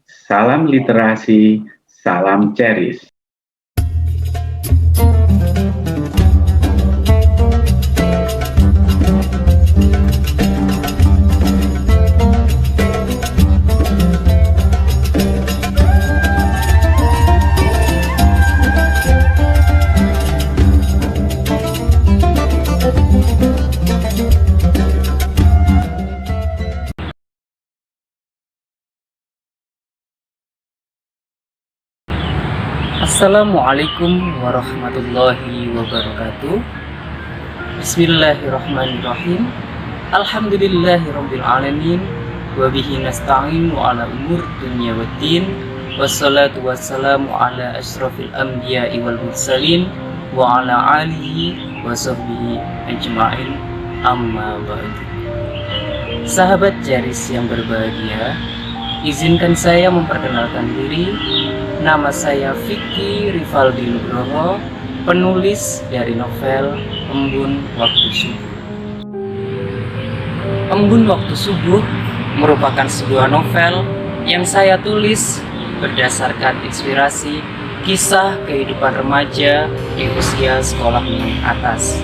Salam literasi, salam Ceris. Assalamualaikum warahmatullahi wabarakatuh. Bismillahirrahmanirrahim. Alhamdulillahirabbil alamin wa bihi nasta'in wa ala umur dunya waddin. Wassalatu wassalamu ala asyrafil anbiya'i wal mursalin wa ala alihi wa sahbihi ajma'in. Amma ba'du. Sahabat Ceris yang berbahagia, izinkan saya memperkenalkan diri. Nama saya Vicky Rivaldi Nugroho, penulis dari novel Embun Waktu Subuh. Embun Waktu Subuh merupakan sebuah novel yang saya tulis berdasarkan inspirasi kisah kehidupan remaja di usia sekolah menengah atas.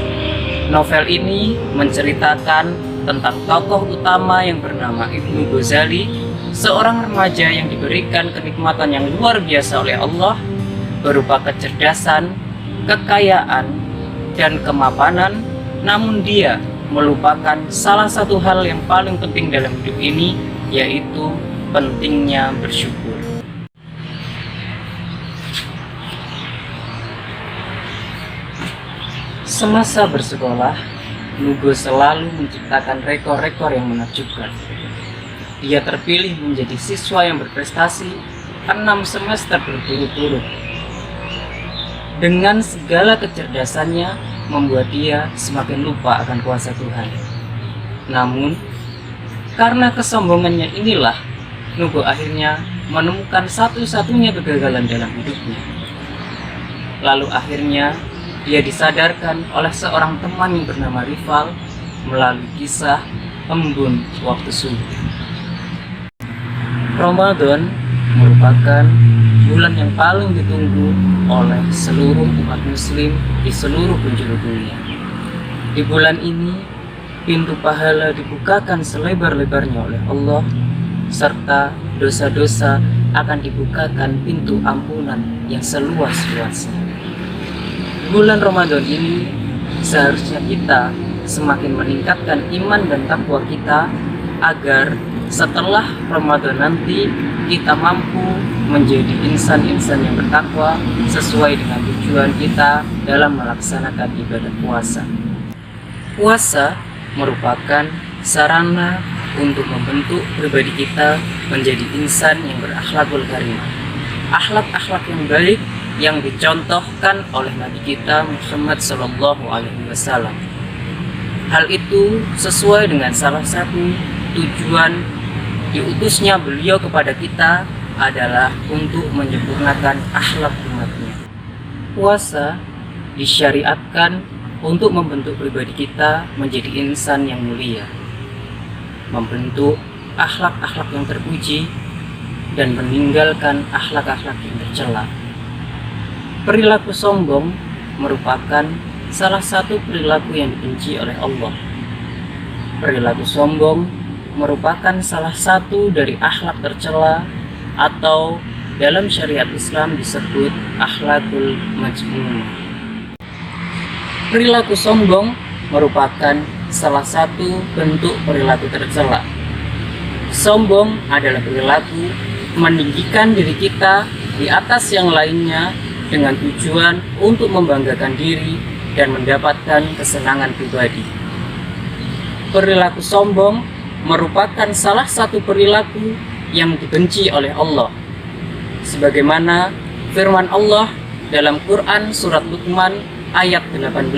Novel ini menceritakan tentang tokoh utama yang bernama Ibnu Ghazali, seorang remaja yang diberikan kenikmatan yang luar biasa oleh Allah berupa kecerdasan, kekayaan, dan kemapanan, namun dia melupakan salah satu hal yang paling penting dalam hidup ini, yaitu pentingnya bersyukur. Semasa bersekolah, Nugo selalu menciptakan rekor-rekor yang menakjubkan. Dia terpilih menjadi siswa yang berprestasi 6 semester berturut-turut. Dengan segala kecerdasannya membuat dia semakin lupa akan kuasa Tuhan. Namun, karena kesombongannya inilah, Nugo akhirnya menemukan satu-satunya kegagalan dalam hidupnya. Lalu akhirnya dia disadarkan oleh seorang teman yang bernama Rival melalui kisah Embun Waktu Subuh. Ramadan merupakan bulan yang paling ditunggu oleh seluruh umat muslim di seluruh penjuru dunia. Di bulan ini, pintu pahala dibukakan selebar-lebarnya oleh Allah, serta dosa-dosa akan dibukakan pintu ampunan yang seluas-luasnya. Bulan Ramadan ini seharusnya kita semakin meningkatkan iman dan takwa kita agar setelah Ramadan nanti kita mampu menjadi insan-insan yang bertakwa sesuai dengan tujuan kita dalam melaksanakan ibadah puasa. Puasa merupakan sarana untuk membentuk pribadi kita menjadi insan yang berakhlakul karimah. Akhlak-akhlak yang baik yang dicontohkan oleh Nabi kita Muhammad SAW. Hal itu sesuai dengan salah satu tujuan diutusnya beliau kepada kita adalah untuk menyempurnakan akhlak umatnya. Puasa disyariatkan untuk membentuk pribadi kita menjadi insan yang mulia, membentuk akhlak-akhlak yang terpuji, dan meninggalkan akhlak-akhlak yang tercela. Perilaku sombong merupakan salah satu perilaku yang dibenci oleh Allah. Perilaku sombong merupakan salah satu dari akhlak tercela atau dalam syariat Islam disebut akhlakul majmumah. Perilaku sombong merupakan salah satu bentuk perilaku tercela. Sombong adalah perilaku meninggikan diri kita di atas yang lainnya dengan tujuan untuk membanggakan diri dan mendapatkan kesenangan pribadi. Perilaku sombong merupakan salah satu perilaku yang dibenci oleh Allah. Sebagaimana firman Allah dalam Quran surat Luqman ayat 18,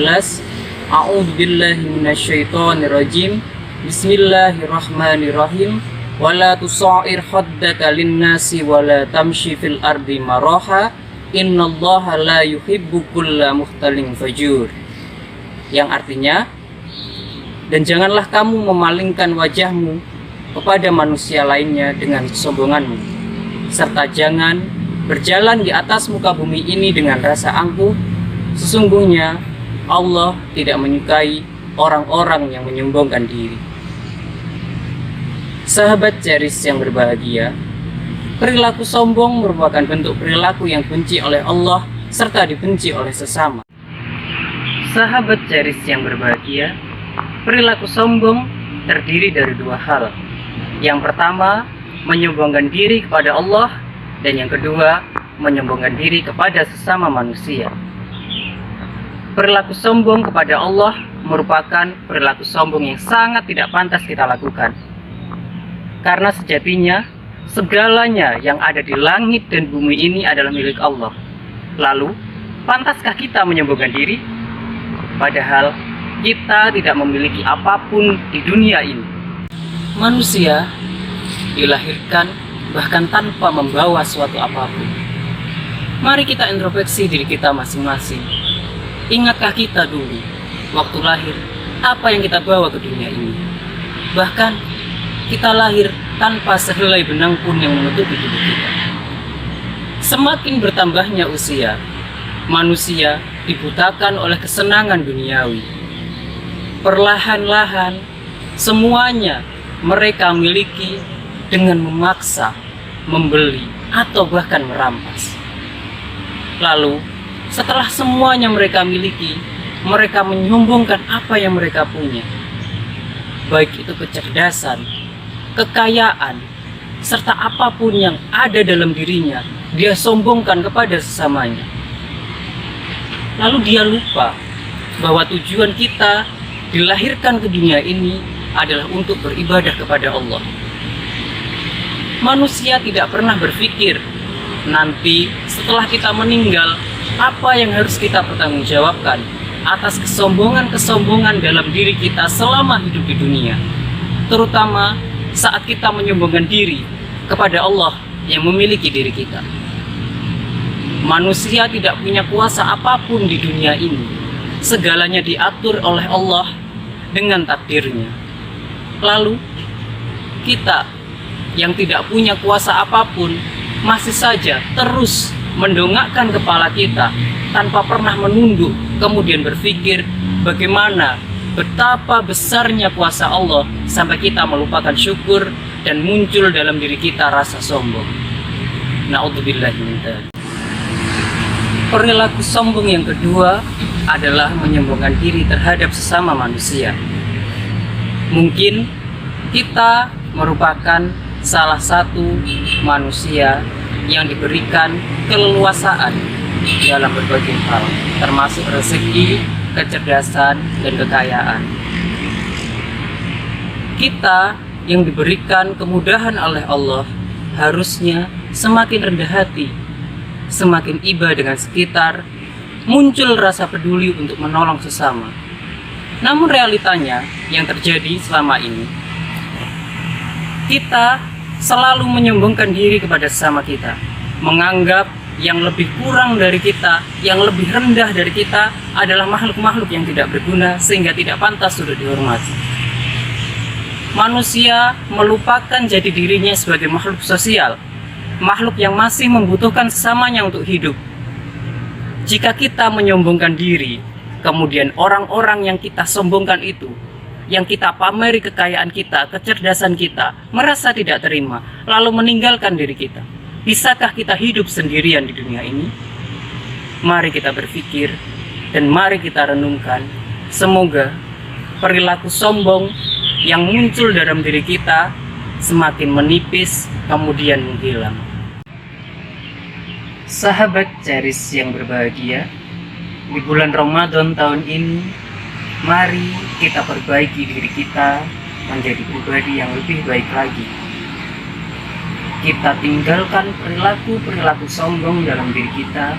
A'udzubillahi minasyaitonirrajim. Bismillahirrahmanirrahim. Wala tusa'ir khaddaka linnasi wala tamshi fil ardi maraha. Innallaha la yuhibbu kulla mukhtalin fajur. Yang artinya, dan janganlah kamu memalingkan wajahmu kepada manusia lainnya dengan kesombonganmu. serta jangan berjalan di atas muka bumi ini dengan rasa angkuh. Sesungguhnya Allah tidak menyukai orang-orang yang menyombongkan diri. Sahabat Ceris yang berbahagia, perilaku sombong merupakan bentuk perilaku yang benci oleh Allah serta dibenci oleh sesama. Sahabat Ceris yang berbahagia, perilaku sombong terdiri dari dua hal. Yang pertama, menyombongkan diri kepada Allah, dan yang kedua, menyombongkan diri kepada sesama manusia. Perilaku sombong kepada Allah merupakan perilaku sombong yang sangat tidak pantas kita lakukan. Karena sejatinya, segalanya yang ada di langit dan bumi ini adalah milik Allah. Lalu, pantaskah kita menyombongkan diri? Padahal, kita tidak memiliki apapun di dunia ini. Manusia dilahirkan bahkan tanpa membawa suatu apapun. Mari kita introspeksi diri kita masing-masing. Ingatkah kita dulu, waktu lahir, apa yang kita bawa ke dunia ini? Bahkan, kita lahir tanpa sehelai benang pun yang menutupi tubuh kita. Semakin bertambahnya usia, manusia dibutakan oleh kesenangan duniawi. Perlahan-lahan, semuanya mereka miliki dengan memaksa, membeli, atau bahkan merampas. Lalu, setelah semuanya mereka miliki, mereka menyombongkan apa yang mereka punya. Baik itu kecerdasan, kekayaan, serta apapun yang ada dalam dirinya, dia sombongkan kepada sesamanya. Lalu dia lupa bahwa tujuan kita dilahirkan ke dunia ini adalah untuk beribadah kepada Allah. Manusia tidak pernah berpikir nanti setelah kita meninggal, apa yang harus kita pertanggungjawabkan atas kesombongan-kesombongan dalam diri kita selama hidup di dunia, terutama saat kita menyombongkan diri kepada Allah yang memiliki diri kita. Manusia tidak punya kuasa apapun di dunia ini. Segalanya diatur oleh Allah dengan takdirnya. Lalu, kita yang tidak punya kuasa apapun masih saja terus mendongakkan kepala kita tanpa pernah menunduk, kemudian berpikir bagaimana betapa besarnya kuasa Allah sampai kita melupakan syukur dan muncul dalam diri kita rasa sombong. Na'udzubillah min dzalik. Perilaku sombong yang kedua adalah menyombongkan diri terhadap sesama manusia. Mungkin kita merupakan salah satu manusia yang diberikan keleluasaan dalam berbagai hal, termasuk rezeki, kecerdasan, dan kekayaan. Kita yang diberikan kemudahan oleh Allah harusnya semakin rendah hati, semakin iba dengan sekitar, muncul rasa peduli untuk menolong sesama. Namun realitanya yang terjadi selama ini, kita selalu menyombongkan diri kepada sesama kita, menganggap yang lebih kurang dari kita, yang lebih rendah dari kita adalah makhluk-makhluk yang tidak berguna sehingga tidak pantas untuk dihormati. Manusia melupakan jati dirinya sebagai makhluk sosial, makhluk yang masih membutuhkan sesamanya untuk hidup. Jika kita menyombongkan diri, kemudian orang-orang yang kita sombongkan itu, yang kita pameri kekayaan kita, kecerdasan kita, merasa tidak terima, lalu meninggalkan diri kita. Bisakah kita hidup sendirian di dunia ini? Mari kita berpikir dan mari kita renungkan. Semoga perilaku sombong yang muncul dalam diri kita semakin menipis, kemudian menghilang. Sahabat Ceris yang berbahagia, di bulan Ramadan tahun ini, mari kita perbaiki diri kita menjadi pribadi yang lebih baik lagi. Kita tinggalkan perilaku-perilaku sombong dalam diri kita.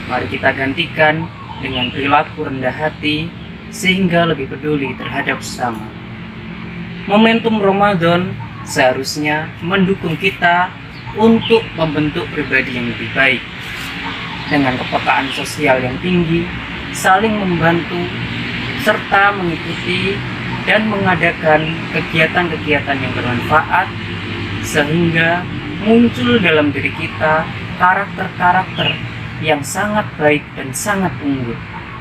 Mari kita gantikan dengan perilaku rendah hati sehingga lebih peduli terhadap sesama. Momentum Ramadan seharusnya mendukung kita untuk membentuk pribadi yang lebih baik dengan kepekaan sosial yang tinggi, saling membantu, serta mengikuti dan mengadakan kegiatan-kegiatan yang bermanfaat sehingga muncul dalam diri kita karakter-karakter yang sangat baik dan sangat unggul.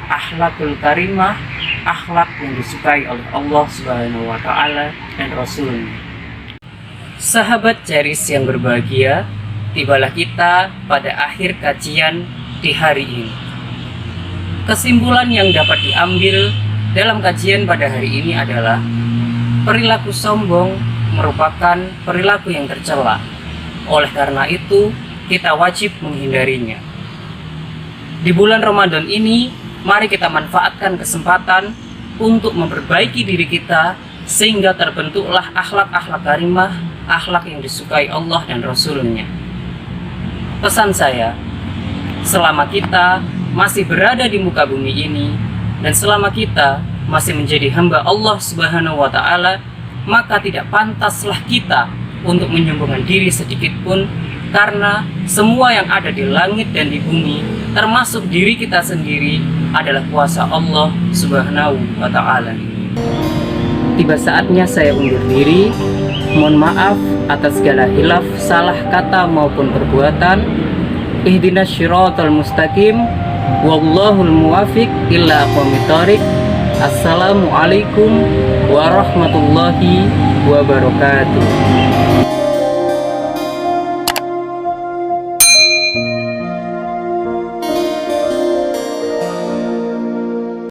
Akhlakul karimah, akhlak yang disukai oleh Allah Subhanahu wa Ta'ala dan Rasulnya. Sahabat Ceris yang berbahagia, tibalah kita pada akhir kajian di hari ini. Kesimpulan yang dapat diambil dalam kajian pada hari ini adalah perilaku sombong merupakan perilaku yang tercela. Oleh karena itu, kita wajib menghindarinya. Di bulan Ramadan ini, mari kita manfaatkan kesempatan untuk memperbaiki diri kita sehingga terbentuklah akhlak-akhlak karimah, akhlak yang disukai Allah dan Rasulnya. Pesan saya, selama kita masih berada di muka bumi ini dan selama kita masih menjadi hamba Allah Subhanahu wa Ta'ala, maka tidak pantaslah kita untuk menyombongkan diri sedikit pun, karena semua yang ada di langit dan di bumi, termasuk diri kita sendiri, adalah kuasa Allah Subhanahu wa Ta'ala. Tiba saatnya saya undur diri. Mohon maaf atas segala hilaf, salah kata maupun perbuatan. Ihdinas syiratal mustaqim, wallahul muwafiq illa aqwamit thoriq. Assalamualaikum warahmatullahi wabarakatuh.